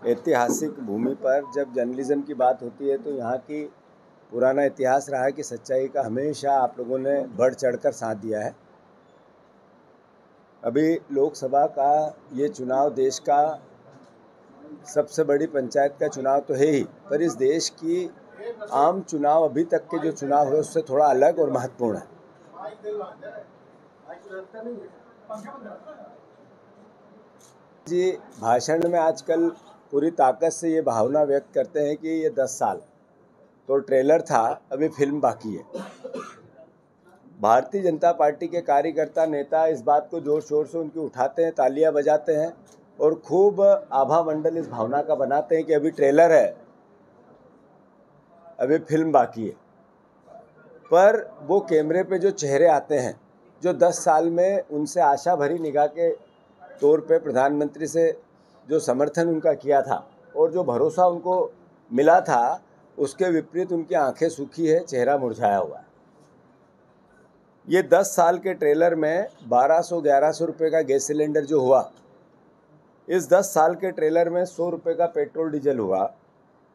ऐतिहासिक भूमि पर जब जर्नलिज्म की बात होती है तो यहाँ की पुराना इतिहास रहा है कि सच्चाई का हमेशा आप लोगों ने बढ़ चढ़कर साथ दिया है। अभी लोकसभा का ये चुनाव देश का सबसे बड़ी पंचायत का चुनाव तो है ही, पर इस देश की आम चुनाव अभी तक के जो चुनाव हुए उससे थोड़ा अलग और महत्वपूर्ण है। जी भाषण में आजकल पूरी ताकत से ये भावना व्यक्त करते हैं कि ये 10 साल तो ट्रेलर था, अभी फिल्म बाकी है। भारतीय जनता पार्टी के कार्यकर्ता नेता इस बात को जोर शोर से उनकी उठाते हैं, तालियां बजाते हैं और खूब आभा मंडल इस भावना का बनाते हैं कि अभी ट्रेलर है, अभी फिल्म बाकी है। पर वो कैमरे पे जो चेहरे आते हैं, जो 10 साल में उनसे आशा भरी निगाह के तौर पे प्रधानमंत्री से जो समर्थन उनका किया था और जो भरोसा उनको मिला था, उसके विपरीत उनकी आंखें सूखी है, चेहरा मुरझाया हुआ है। ये 10 साल के ट्रेलर में 1200-1100 रुपये का गैस सिलेंडर जो हुआ, इस 10 साल के ट्रेलर में 100 रुपये का पेट्रोल डीजल हुआ।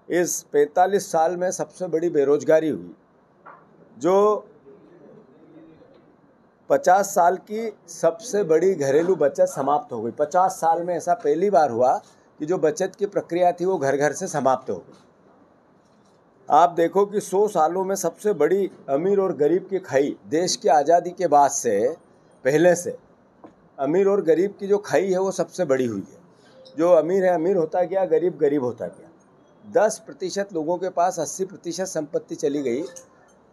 इस 45 साल में सबसे बड़ी बेरोजगारी हुई, जो 50 साल की सबसे बड़ी घरेलू बचत समाप्त हो गई। 50 साल में ऐसा पहली बार हुआ कि जो बचत की प्रक्रिया थी वो घर घर से समाप्त हो गई। आप देखो कि 100 सालों में सबसे बड़ी अमीर और गरीब की खाई देश की आज़ादी के बाद से पहले से अमीर और गरीब की जो खाई है वो सबसे बड़ी हुई है। जो अमीर है अमीर होता गया, गरीब गरीब होता गया। 10% लोगों के पास 80% संपत्ति चली गई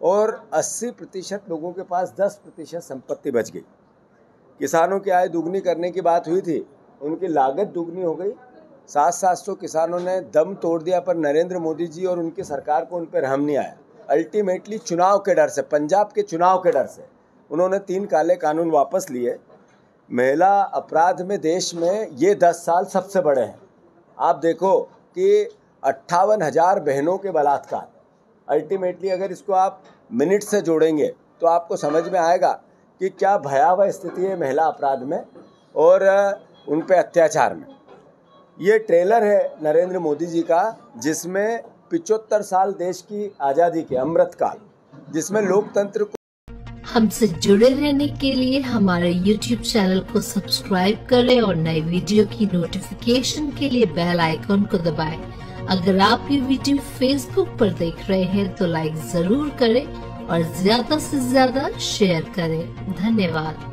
और 80% लोगों के पास 10% संपत्ति बच गई। किसानों की आय दुगनी करने की बात हुई थी, उनकी लागत दुगनी हो गई। 700 किसानों ने दम तोड़ दिया, पर नरेंद्र मोदी जी और उनकी सरकार को उन पर रहम नहीं आया। अल्टीमेटली चुनाव के डर से, पंजाब के चुनाव के डर से उन्होंने 3 काले कानून वापस लिए। महिला अपराध में देश में ये 10 साल सबसे बड़े हैं। आप देखो कि 58,000 बहनों के बलात्कार, अल्टीमेटली अगर इसको आप मिनट से जोड़ेंगे तो आपको समझ में आएगा कि क्या भयावह स्थिति है महिला अपराध में और उन पे अत्याचार में। ये ट्रेलर है नरेंद्र मोदी जी का, जिसमें 75 साल देश की आज़ादी के अमृतकाल, जिसमें लोकतंत्र को। हमसे जुड़े रहने के लिए हमारे YouTube चैनल को सब्सक्राइब करें और नई वीडियो की नोटिफिकेशन के लिए बेल आइकन को दबाएं। अगर आप ये वीडियो Facebook पर देख रहे हैं तो लाइक जरूर करें और ज्यादा से ज्यादा शेयर करें। धन्यवाद।